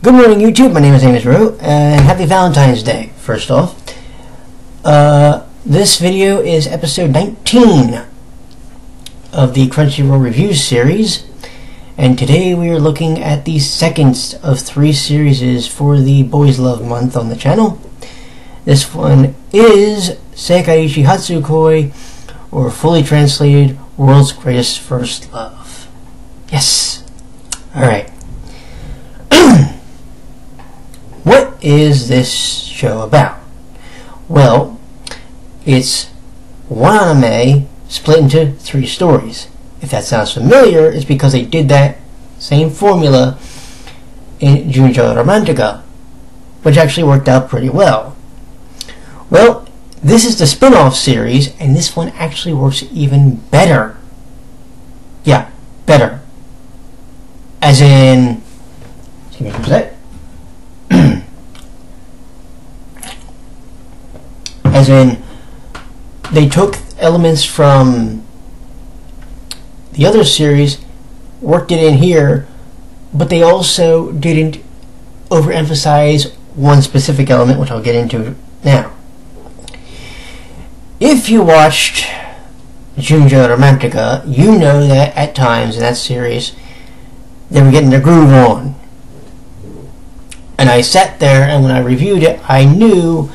Good morning, YouTube. My name is Amos Rue, and happy Valentine's Day, first off. This video is episode 19 of the Crunchyroll Reviews series, and today we are looking at the second of 3 series for the Boys Love Month on the channel. This one is Sekaiichi Hatsukoi, or fully translated, World's Greatest First Love. Yes. Alright. What is this show about? Well, it's one anime split into 3 stories. If that sounds familiar, it's because they did that same formula in Shoujo Manga, which actually worked out pretty well. Well, this is the spin-off series, and this one actually works even better. Yeah, better. As in... excuse me for a sec. As in, they took elements from the other series, worked it in here, but they also didn't overemphasize one specific element, which I'll get into now. If you watched Shoujo Manga, you know that at times in that series, they were getting their groove on. And I sat there, and when I reviewed it, I knew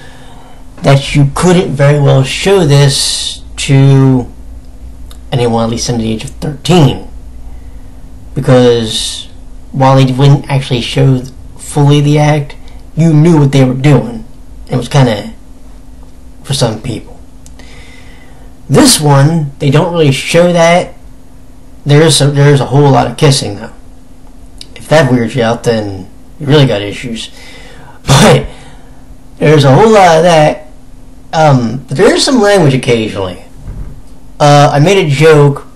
that you couldn't very well show this to anyone at least under the age of 13, because while they wouldn't actually show fully the act, you knew what they were doing. It was kind of for some people. This one, they don't really show that. There's a whole lot of kissing though. If that weirds you out, then you really got issues. But there's a whole lot of that. But there is some language occasionally. I made a joke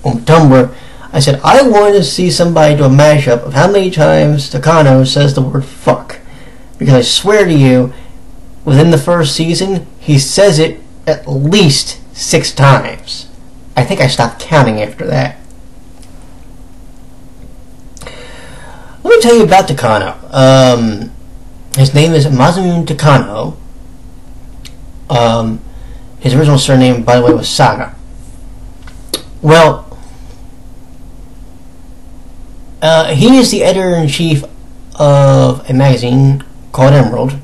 on Tumblr. I said, I wanted to see somebody do a mashup of how many times Takano says the word fuck. Because I swear to you, within the first season, he says it at least 6 times. I think I stopped counting after that. Let me tell you about Takano. His name is Masamune Takano. His original surname, by the way, was Saga. Well, he is the editor-in-chief of a magazine called Emerald.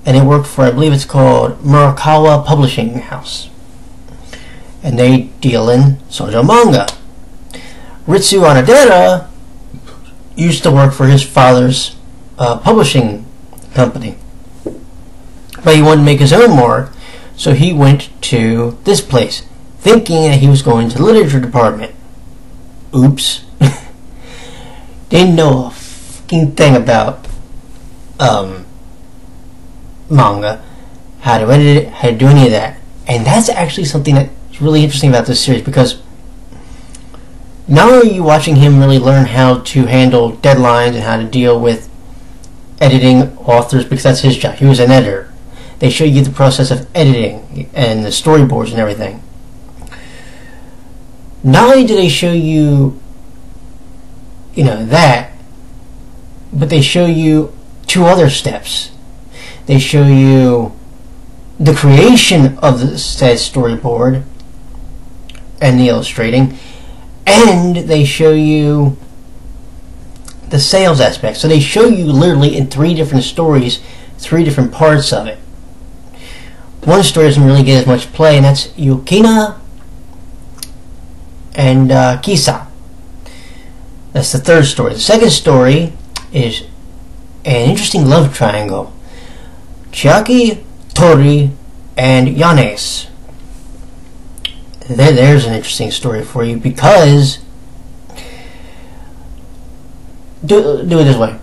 And it worked for, I believe it's called Murakawa Publishing House. And they deal in Shoujo Manga. Ritsu Onodera used to work for his father's publishing company. But he wanted to make his own mark, so he went to this place, thinking that he was going to the literature department. Oops. Didn't know a fucking thing about manga, how to edit it, how to do any of that. And that's actually something that's really interesting about this series, because not only are you watching him really learn how to handle deadlines and how to deal with editing authors, because that's his job. He was an editor. They show you the process of editing and the storyboards and everything. Not only do they show you, that, but they show you 2 other steps. They show you the creation of the said storyboard and the illustrating, and they show you the sales aspect. So they show you literally in 3 different stories, 3 different parts of it. One story doesn't really get as much play, and that's Yukina and Kisa. That's the 3rd story. The 2nd story is an interesting love triangle. Chiaki, Tori, and Yanes. There's an interesting story for you, because do it this way.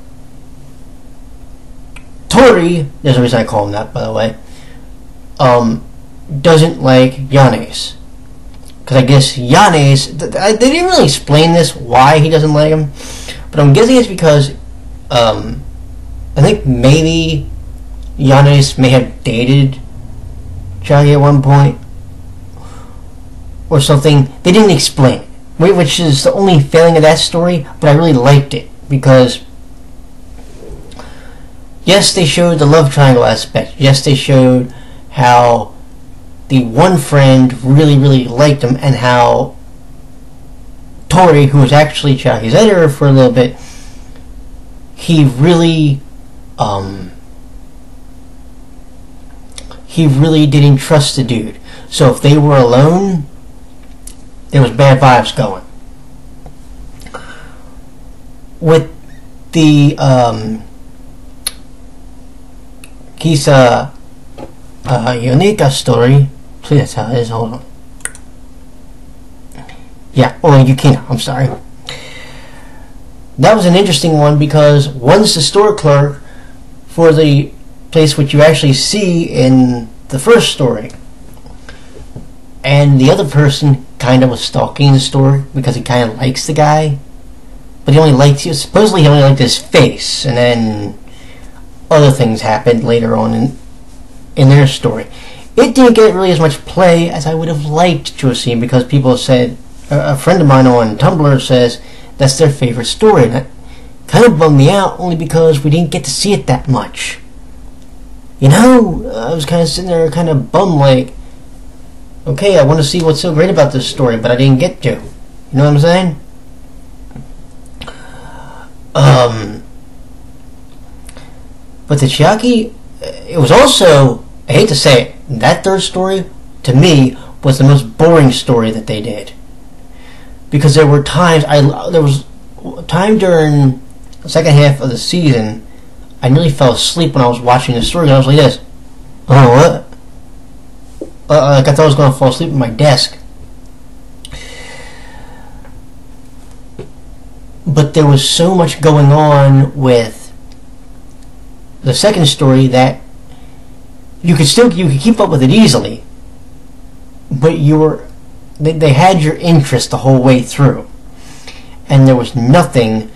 Tori, there's a reason I call him that, by the way, doesn't like Yanes. Because I guess Yanes, they didn't really explain this, why he doesn't like him, but I'm guessing it's because, I think maybe Yanes may have dated Chiaki at one point, or something. They didn't explain it. which is the only failing of that story, but I really liked it because yes, they showed the love triangle aspect. Yes, they showed how the one friend really, really liked him, and how Tori, who was actually Chiaki's editor for a little bit, he really didn't trust the dude. So if they were alone, there was bad vibes going. With the Kisa Yonika story, please, that's how it is, hold on. Yeah, or Yukina, I'm sorry. That was an interesting one because one's the store clerk for the place which you actually see in the first story, and the other person kind of was stalking the store because he kind of likes the guy, but he only liked, supposedly he only liked his face, and then other things happened later on in their story. It didn't get really as much play as I would have liked to have seen because people said, a friend of mine on Tumblr says that's their favorite story, and that kind of bummed me out only because we didn't get to see it that much. You know, I was kind of sitting there kind of bummed, like, okay, I want to see what's so great about this story, but I didn't get to. You know what I'm saying? But the Chiaki, it was also, I hate to say it, that third story, to me, was the most boring story that they did. Because there were times, there was a time during the second half of the season, I nearly fell asleep when I was watching the story, and I was like this. Oh, what? Like I thought I was going to fall asleep at my desk. But there was so much going on with the second story that you could keep up with it easily, but they had your interest the whole way through, and there was nothing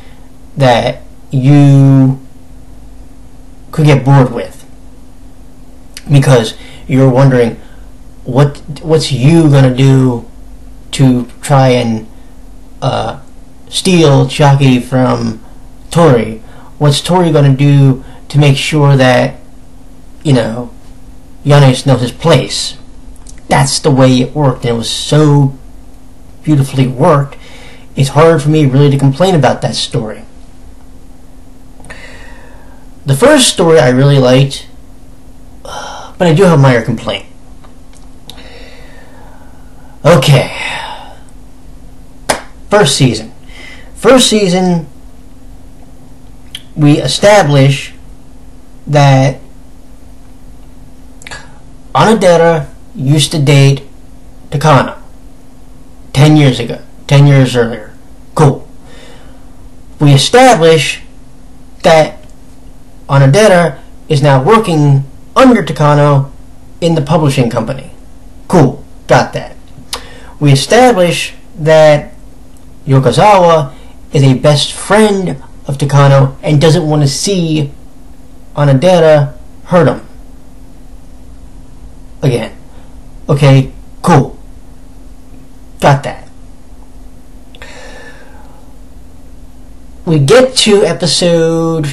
that you could get bored with because you were wondering what's you gonna do to try and steal Chiaki from Tori. What's Tori gonna do to make sure that, you know, Yanis knows his place? That's the way it worked, and it was so beautifully worked. It's hard for me really to complain about that story. The first story I really liked, but I do have a minor complaint. Okay. First season. First season, we establish that Anadera used to date Takano 10 years ago, 10 years earlier. Cool. We establish that Anadera is now working under Takano in the publishing company. Cool. Got that. We establish that Yokozawa is a best friend of Takano and doesn't want to see Anadera hurt him. Again. Okay, cool. Got that. We get to episode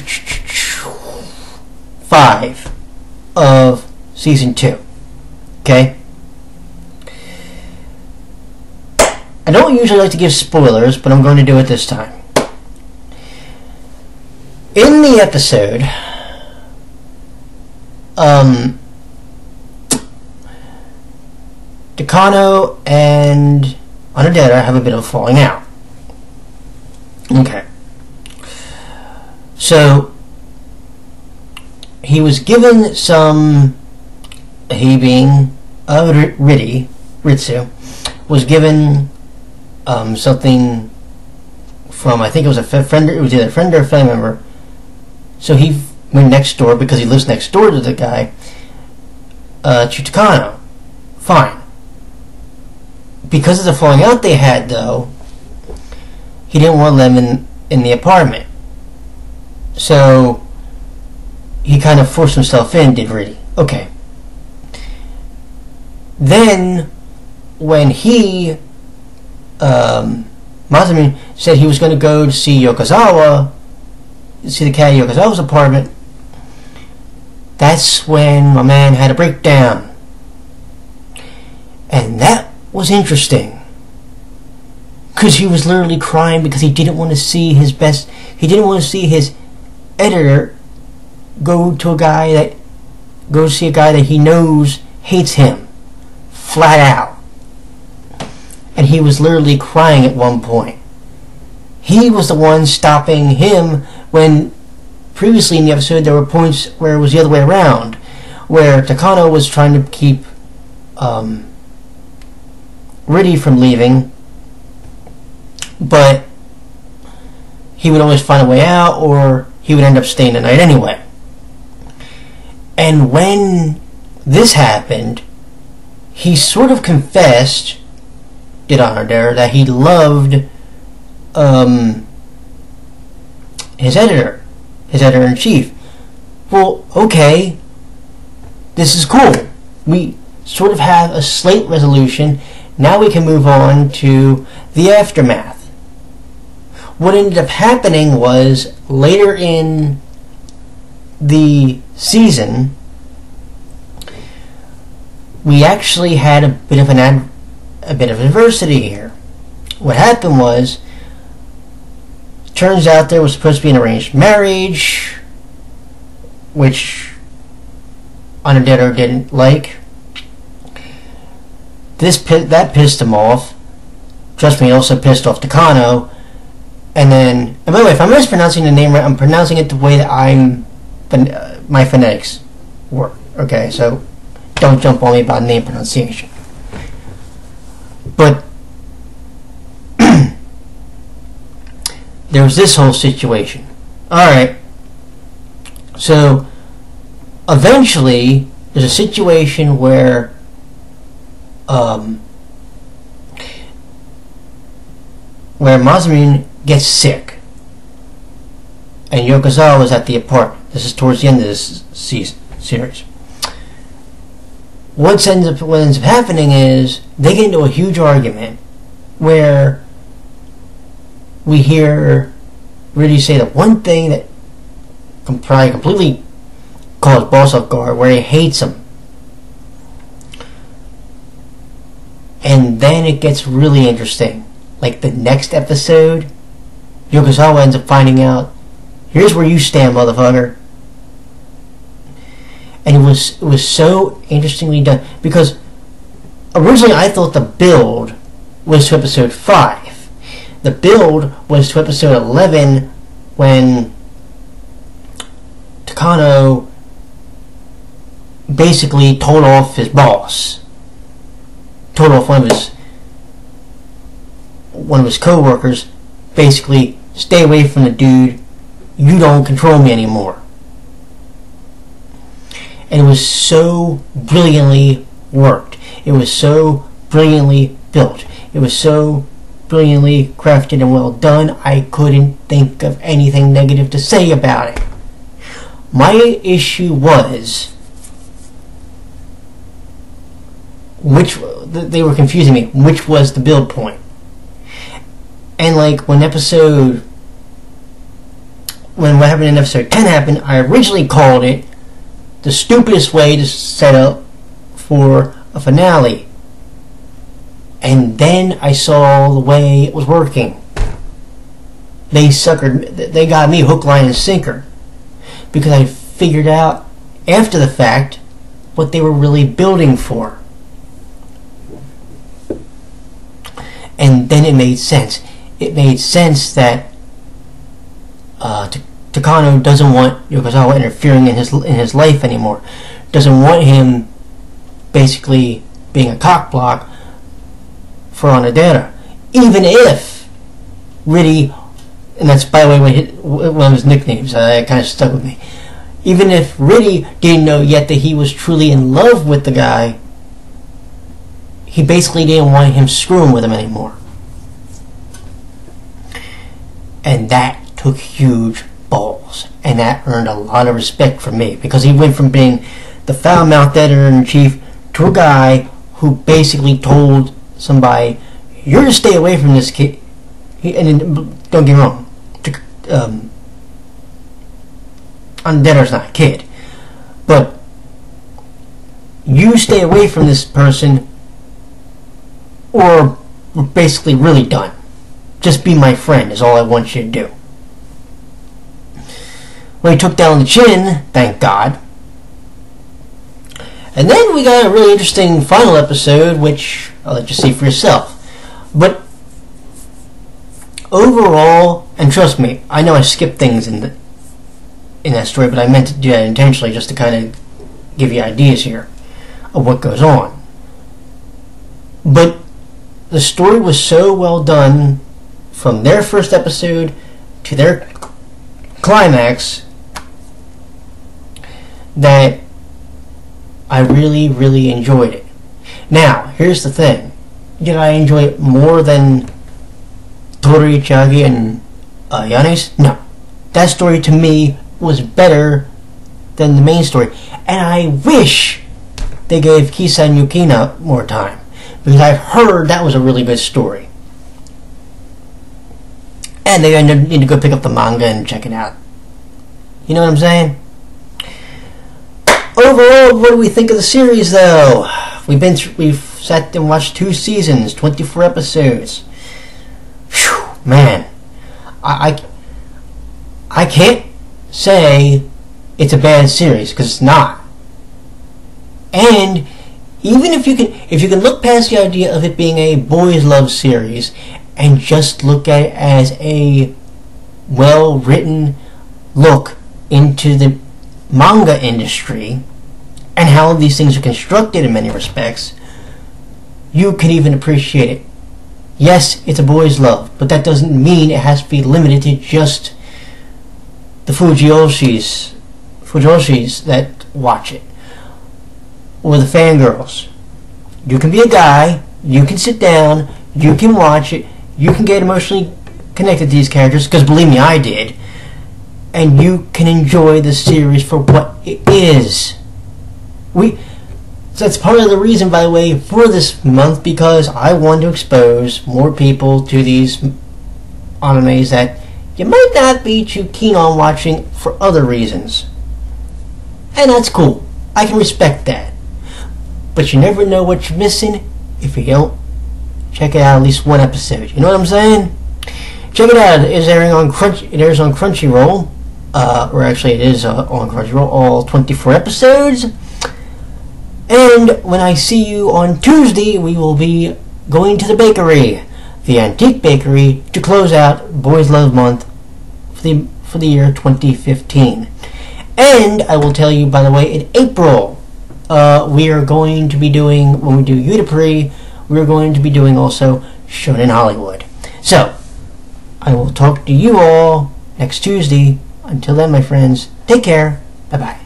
5 of season 2. Okay? I don't usually like to give spoilers, but I'm going to do it this time. In the episode, Takano and Anadera have a bit of a falling out. Okay. So, he was given some, he being Ritsu, was given something from, I think it was a friend, it was either a friend or a family member. So he went next door, because he lives next door to the guy, to Takano. Fine. Because of the falling out they had, though, he didn't want to let him in the apartment. So he kind of forced himself in, did Ritty. Okay. Then, when he Masamune said he was going to go to see Yokozawa, see the cat at Yokozawa's apartment. That's when my man had a breakdown. And that was interesting. Because he was literally crying because he didn't want to see his editor go to see a guy that he knows hates him. Flat out. And he was literally crying at one point. He was the one stopping him when previously in the episode there were points where it was the other way around, where Takano was trying to keep Riddy from leaving, but he would always find a way out, or he would end up staying the night anyway. And when this happened, he sort of confessed, did honor there, that he loved his editor-in-chief. Well, okay, this is cool. We sort of have a slight resolution. Now we can move on to the aftermath. What ended up happening was, later in the season, we actually had a bit of adversity here. What happened was, turns out there was supposed to be an arranged marriage, which Anadero didn't like. That pissed him off. Trust me, it also pissed off Takano. And by the way, if I'm mispronouncing the name right, I'm pronouncing it the way that my phonetics work. Okay, so don't jump on me about name pronunciation. But there was this whole situation. Alright. So eventually there's a situation where Masamune gets sick and Yokozawa is at the apartment. This is towards the end of this series. What ends up happening is they get into a huge argument where we hear Riddy say the one thing that can probably completely cause Boss off guard, where he hates him. And then it gets really interesting. Like the next episode, Yokozawa ends up finding out, here's where you stand, motherfucker. And it was so interestingly done, because originally I thought the build was to episode 5. The build was to episode 11, when Takano basically told off his boss. Told off one of his co-workers, basically, stay away from the dude, you don't control me anymore. And it was so brilliantly worked. It was so brilliantly built. It was so brilliantly crafted and well done, I couldn't think of anything negative to say about it. My issue was, they were confusing me, which was the build point. And like when what happened in episode 10 happened, I originally called it the stupidest way to set up for a finale. And then I saw the way it was working. They got me hook, line, and sinker. Because I figured out after the fact what they were really building for. And then it made sense. It made sense that Takano doesn't want Yokozawa interfering in his life anymore. Doesn't want him basically being a cockblock for Onodera. Even if Riddy, and that's by the way one of his nicknames, it kind of stuck with me. Even if Riddy didn't know yet that he was truly in love with the guy, he basically didn't want him screwing with him anymore. And that took huge balls. And that earned a lot of respect from me. Because he went from being the foul-mouthed editor-in-chief to a guy who basically told somebody, you're to stay away from this kid. Don't get me wrong, Undeader's not a kid, but you stay away from this person, or we're basically really done. Just be my friend is all I want you to do. Well, he took down the chin, thank God. And then we got a really interesting final episode, which I'll let you see for yourself. But overall, and trust me, I know I skipped things in that story, but I meant to do that intentionally just to kind of give you ideas here of what goes on. But the story was so well done from their first episode to their climax that I really, really enjoyed it. Now, here's the thing. Did I enjoy it more than Tori, Chagi, and Yanis? No. That story to me was better than the main story. And I wish they gave Kisa and Yukina more time, because I've heard that was a really good story. And they need to go pick up the manga and check it out. You know what I'm saying? Overall, what do we think of the series, though? We've sat and watched 2 seasons, 24 episodes. Whew, man, I can't say it's a bad series, because it's not. And even if you can look past the idea of it being a boys' love series and just look at it as a well-written look into the manga industry and how these things are constructed in many respects, you can even appreciate it. Yes, it's a boys' love, but that doesn't mean it has to be limited to just the Fujoshis that watch it, or the fangirls. You can be a guy, you can sit down, you can watch it, you can get emotionally connected to these characters, because believe me, I did, and you can enjoy the series for what it is. So that's part of the reason, by the way, for this month, because I want to expose more people to these animes that you might not be too keen on watching for other reasons. And that's cool. I can respect that. But you never know what you're missing if you don't check it out at least one episode. You know what I'm saying? Check it out. It airs on Crunchyroll. Or actually it is on Crunchyroll. All 24 episodes. And when I see you on Tuesday, we will be going to the bakery, the Antique Bakery, to close out Boys Love Month for the year 2015. And I will tell you, by the way, in April, we are going to be doing, when we do Udapri, we're going to be doing also Shonen Hollywood. So, I will talk to you all next Tuesday. Until then, my friends, take care. Bye-bye.